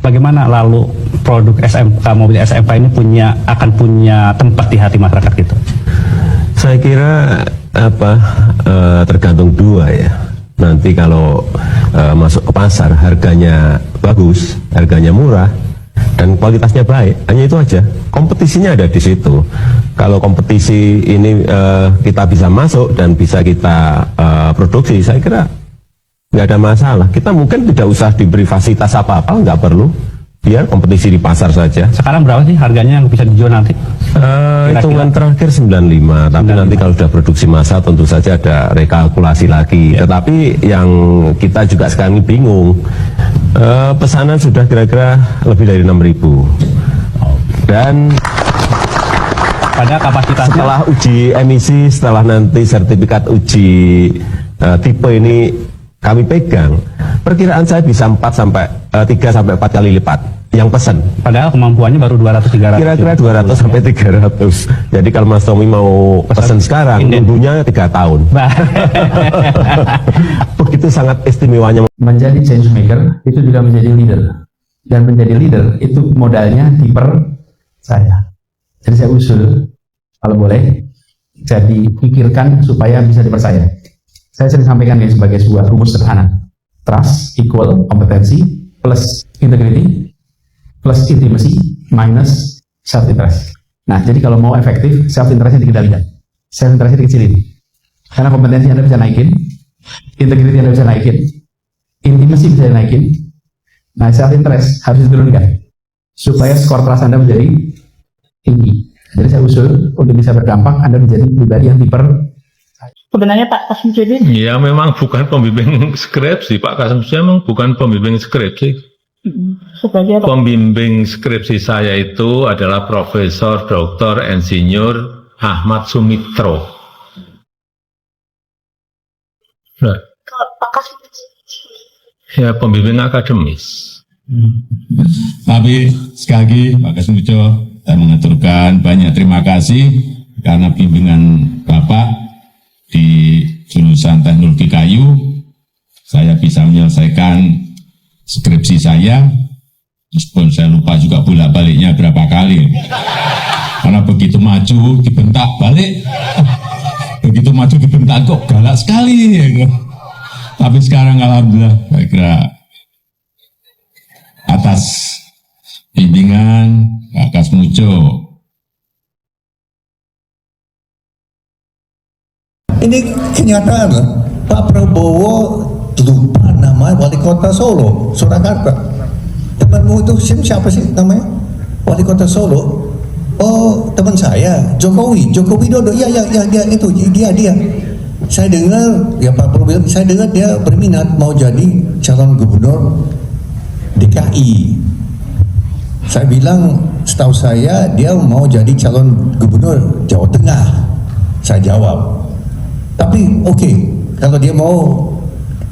bagaimana lalu produk SMK, mobil SMK ini akan punya tempat di hati masyarakat gitu? Saya kira tergantung dua ya. Nanti kalau masuk ke pasar harganya bagus, harganya murah, dan kualitasnya baik, hanya itu aja. Kompetisinya ada di situ. Kalau kompetisi ini kita bisa masuk dan bisa kita produksi, saya kira nggak ada masalah. Kita mungkin tidak usah diberi fasilitas apa-apa, nggak perlu. Biar kompetisi di pasar saja. Sekarang berapa sih harganya yang bisa dijual nanti? Hitungan terakhir 95, tapi 95. Nanti kalau sudah produksi massal tentu saja ada rekalkulasi lagi. Ya. Tetapi yang kita juga sekarang ini bingung, pesanan sudah kira-kira lebih dari 6.000. Dan pada kapasitasnya setelah uji emisi, setelah nanti sertifikat uji tipe ini kami pegang, perkiraan saya bisa 3 sampai 4 kali lipat yang pesan. Padahal kemampuannya baru 200-300. Kira-kira 200 sampai 300. Jadi kalau Mas Tommy mau pesan sekarang, nunggunya 3 tahun. Begitu sangat istimewanya. Menjadi change maker itu juga menjadi leader. Dan menjadi leader itu modalnya dipercaya. Jadi saya usul, kalau boleh, jadi pikirkan supaya bisa dipercaya. Saya sering sampaikan ini sebagai sebuah rumus sederhana. Trust equal kompetensi plus integrity plus intimacy minus self interest. Nah, jadi kalau mau efektif, self interestnya dikendalikan, self interestnya dikecilin. Karena kompetensi Anda bisa naikin, integrity Anda bisa naikin, intimacy bisa naikin. Nah, self interest harus diturunkan supaya skor trust Anda menjadi tinggi. Jadi saya usul untuk bisa berdampak Anda menjadi pribadi yang sebenarnya Pak Kasem Sudi? Ya memang bukan pembimbing skripsi, Pak Kasem Sudi memang bukan pembimbing skripsi. Sebagai pembimbing skripsi saya itu adalah Profesor Dr. Insinyur Ahmad Sumitro. Nah, Pak Kasem ya pembimbing akademis. Tapi sekali lagi Pak Kasem Sudi, saya mengaturkan banyak terima kasih karena bimbingan Bapak di jurusan teknologi kayu, saya bisa menyelesaikan skripsi saya, meskipun saya lupa juga bolak-baliknya berapa kali. Karena begitu maju dibentak balik, begitu maju dibentak kok galak sekali. Tapi sekarang alhamdulillah, saya kira atas bimbingan Pak Kasmujo, ini kenyataan lah. Pak Prabowo lupa nama wali kota Solo, Surakarta. Temanmu itu siapa sih namanya? Wali kota Solo. Oh, teman saya, Jokowi Widodo. Ya, itu dia. Saya dengar, ya Pak Prabowo bilang, saya dengar dia berminat mau jadi calon gubernur DKI. Saya bilang, setahu saya dia mau jadi calon gubernur Jawa Tengah. Saya jawab. Tapi oke, kalau dia mau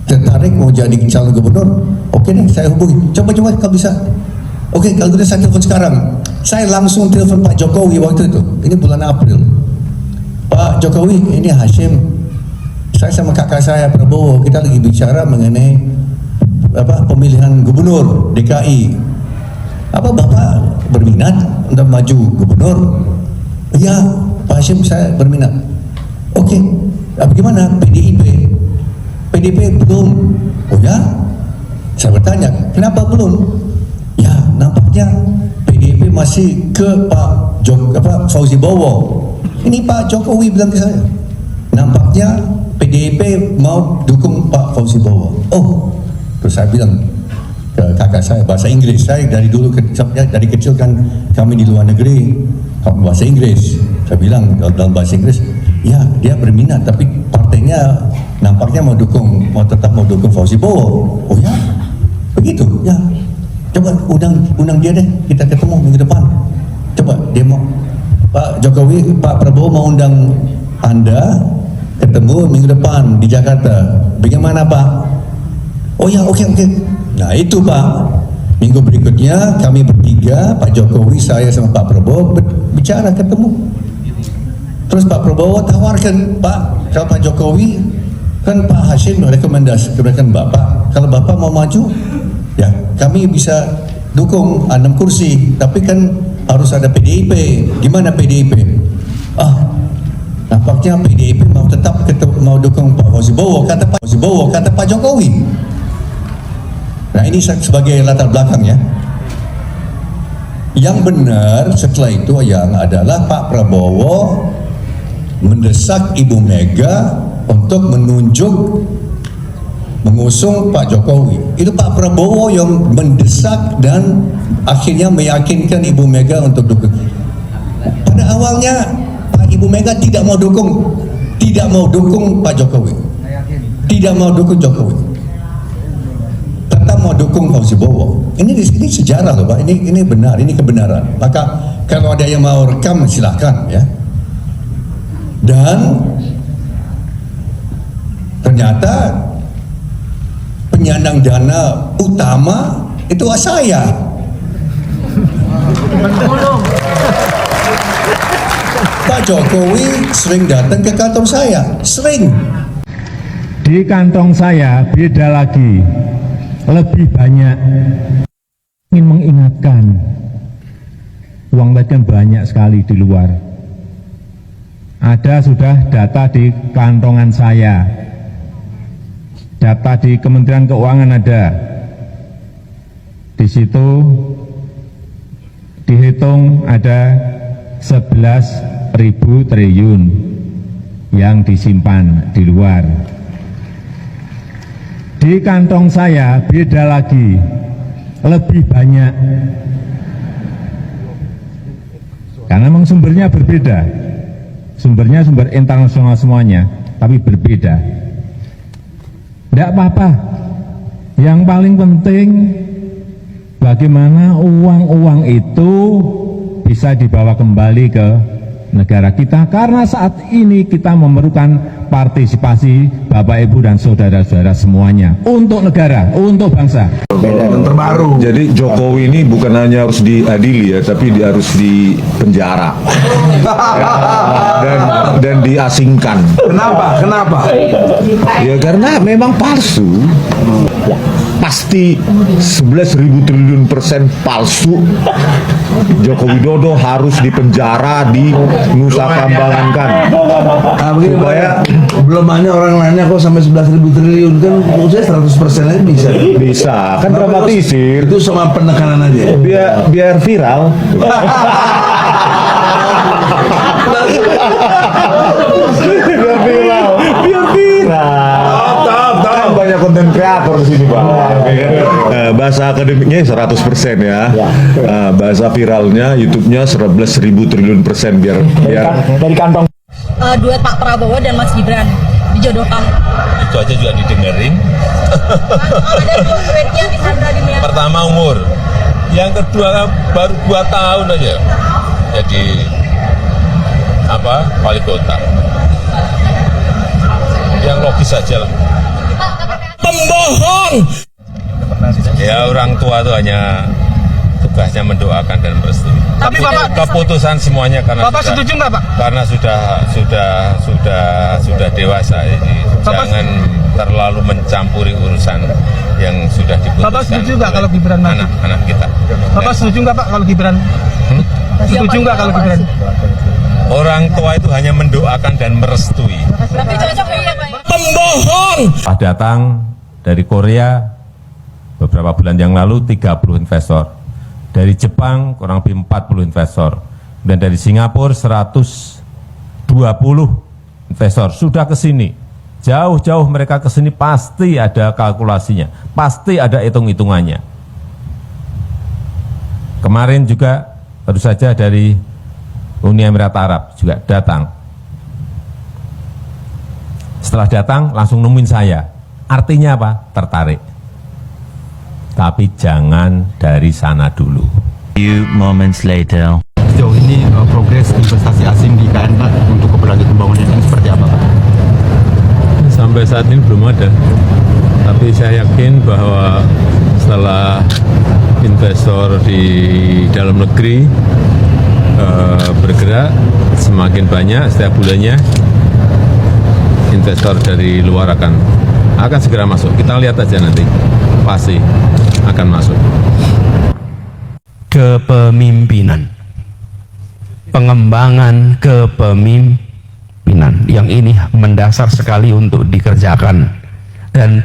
tertarik mau jadi calon gubernur, oke deh, saya hubungi. Coba kalau bisa. Oke, kalau gitu saya telepon sekarang. Saya langsung telepon Pak Jokowi waktu itu. Ini bulan April. Pak Jokowi, ini Hashim. Saya sama kakak saya Prabowo, kita lagi bicara mengenai pemilihan gubernur DKI. Apa Bapak berminat untuk maju gubernur? Ya, Pak Hashim, saya berminat. Oke. Bagaimana PDIP belum. Oh ya, saya bertanya kenapa belum? Ya nampaknya PDIP masih ke Pak Fauzi Bowo. Ini Pak Jokowi bilang ke saya, nampaknya PDIP mau dukung Pak Fauzi Bowo. Oh, terus saya bilang ke kakak saya bahasa Inggris. Saya dari dulu dari kecil kan kami di luar negeri bahasa Inggris. Saya bilang dalam bahasa Inggris, ya dia berminat tapi partainya nampaknya mau tetap mau dukung Fauzi Bowo. Oh ya, begitu ya. Coba undang dia deh, kita ketemu minggu depan. Coba dia mau, Pak Jokowi, Pak Prabowo mau undang Anda ketemu minggu depan di Jakarta. Bagaimana Pak? Oh ya, oke. Nah itu Pak, minggu berikutnya kami bertiga, Pak Jokowi, saya sama Pak Prabowo bicara ketemu. Terus Pak Prabowo tawarkan, Pak, kalau Pak Jokowi kan Pak Hashim rekomendasikan Bapak, kalau Bapak mau maju, ya kami bisa dukung 6 kursi, tapi kan harus ada PDIP. Gimana PDIP? Nampaknya PDIP mau tetap mau dukung Pak Fauzi Bowo, kata Pak Jokowi. Nah, ini sebagai latar belakang ya. Yang benar setelah itu yang adalah Pak Prabowo mendesak Ibu Mega untuk mengusung Pak Jokowi. Itu Pak Prabowo yang mendesak dan akhirnya meyakinkan Ibu Mega untuk dukung. Pada awalnya Ibu Mega tidak mau dukung Pak Jokowi, tidak mau dukung Jokowi, tetap mau dukung Fauzi Bowo. Ini sejarah loh Pak, ini benar, ini kebenaran. Maka kalau ada yang mau rekam silahkan ya. Dan ternyata penyandang dana utama itu saya. Pak Jokowi sering datang ke kantor saya, sering. Di kantong saya beda lagi, lebih banyak. Ingin mengingatkan, uang kan banyak sekali di luar. Ada sudah data di kantongan saya, data di Kementerian Keuangan ada. Di situ dihitung ada 11.000 triliun yang disimpan di luar. Di kantong saya beda lagi, lebih banyak. Karena memang sumbernya berbeda. Sumbernya sumber internasional semuanya, tapi berbeda. Tidak apa-apa. Yang paling penting bagaimana uang-uang itu bisa dibawa kembali ke negara kita, karena saat ini kita memerlukan partisipasi Bapak Ibu dan saudara-saudara semuanya untuk negara, untuk bangsa. Terbaru. Jadi Jokowi ini bukan hanya harus diadili ya, tapi dia harus dipenjara dan diasingkan. Kenapa? Ya karena memang palsu. Pasti 11.000 triliun persen palsu. Joko Widodo harus dipenjara di Nusa Kambangan kan. Supaya belum ada orang nanya kok sampai 11.000 triliun kan, menurut saya 100% aja bisa. Bisa kan dramatisir. Itu sama penekanan aja. Biar viral. Biar viral. Banyak konten kreator di sini Pak. Bahasa akademiknya 100% ya. Bahasa viralnya YouTube-nya 11.000 triliun persen biar dari kantong. Duet Pak Prabowo dan Mas Gibran dijodohkan. Itu aja juga didengerin. Ada dua duetnya di Sandra di Myanmar. Pertama umur, yang kedua baru 2 tahun aja jadi wali kota. Yang logis saja lah. Pembohong. Ya orang tua itu hanya tugasnya mendoakan dan merestui. Tapi Bapak keputusan semuanya karena Bapak setuju nggak Pak? Karena sudah dewasa, jadi jangan terlalu mencampuri urusan yang sudah diputuskan. Bapak setuju nggak kalau Gibran maju? Anak-anak kita. Bapak setuju nggak Pak kalau Gibran? Setuju nggak kalau Gibran? Orang tua itu hanya mendoakan dan merestui. Tapi cocok ya Pak. Pembohong. Datang dari Korea beberapa bulan yang lalu 30 investor. Dari Jepang kurang lebih 40 investor. Dan dari Singapura 120 investor sudah ke sini. Jauh-jauh mereka ke sini pasti ada kalkulasinya, pasti ada hitung-hitungannya. Kemarin juga baru saja dari Uni Emirat Arab juga datang. Setelah datang langsung nemuin saya. Artinya apa? Tertarik. Tapi jangan dari sana dulu. Few moments later. Sejauh ini progres investasi asing di IKN Pak untuk keberlanjutan pembangunan ini seperti apa Pak? Sampai saat ini belum ada. Tapi saya yakin bahwa setelah investor di dalam negeri bergerak semakin banyak setiap bulannya, investor dari luar akan segera masuk. Kita lihat aja nanti, pasti akan masuk. kepemimpinan, pengembangan kepemimpinan. Yang ini mendasar sekali untuk dikerjakan, dan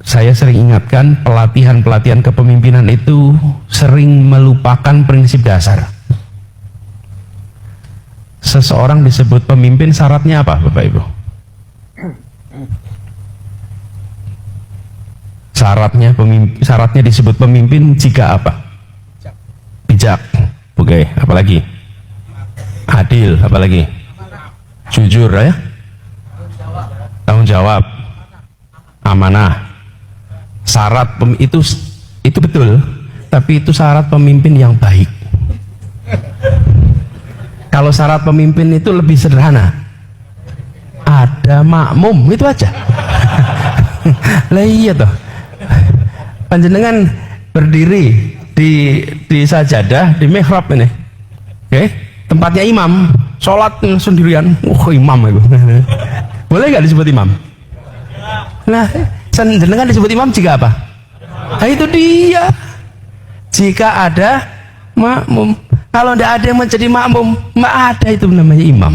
saya sering ingatkan, pelatihan-pelatihan kepemimpinan itu sering melupakan prinsip dasar. Seseorang disebut pemimpin, syaratnya apa, Bapak Ibu? Syaratnya disebut pemimpin jika apa? Bijak. Oke, apalagi? Adil, apalagi? Jujur, ya? Tanggung jawab. Amanah. Syarat itu betul, tapi itu syarat pemimpin yang baik. Kalau syarat pemimpin itu lebih sederhana, ada makmum, itu aja. Lah iya toh, panjenengan berdiri di sajadah, di mihrab ini, oke, tempatnya imam, sholat sendirian, imam itu. Boleh nggak disebut imam? Nah, jenengan disebut imam jika apa? Nah, itu dia. Jika ada makmum. Kalau tidak ada yang menjadi makmum, nggak ada itu namanya imam.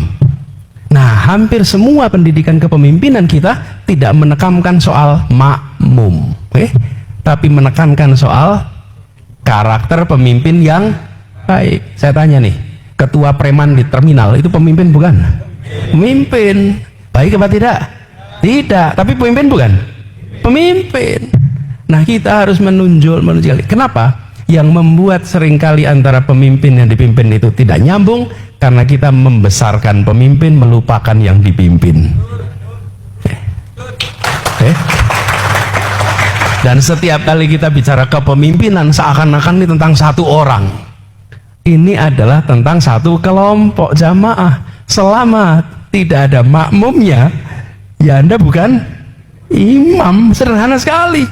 Nah, hampir semua pendidikan kepemimpinan kita tidak menekankan soal makmum, tapi menekankan soal karakter pemimpin yang baik. Saya tanya nih, ketua preman di terminal itu pemimpin bukan? Pemimpin. Baik apa tidak? Tidak, tapi pemimpin bukan? Pemimpin. Nah, kita harus menunjuk. Kenapa? Yang membuat seringkali antara pemimpin yang dipimpin itu tidak nyambung, karena kita membesarkan pemimpin, melupakan yang dipimpin. Dan setiap kali kita bicara kepemimpinan, seakan-akan ini tentang satu orang. Ini adalah tentang satu kelompok jamaah. Selama tidak ada makmumnya, ya Anda bukan imam. Sederhana sekali.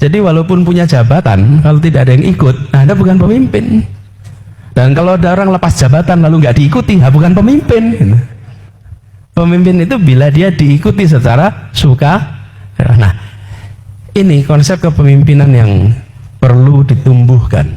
Jadi walaupun punya jabatan, kalau tidak ada yang ikut, Anda bukan pemimpin. Dan kalau ada orang lepas jabatan lalu nggak diikuti, bukan pemimpin. Pemimpin itu bila dia diikuti secara suka. Nah, ini konsep kepemimpinan yang perlu ditumbuhkan.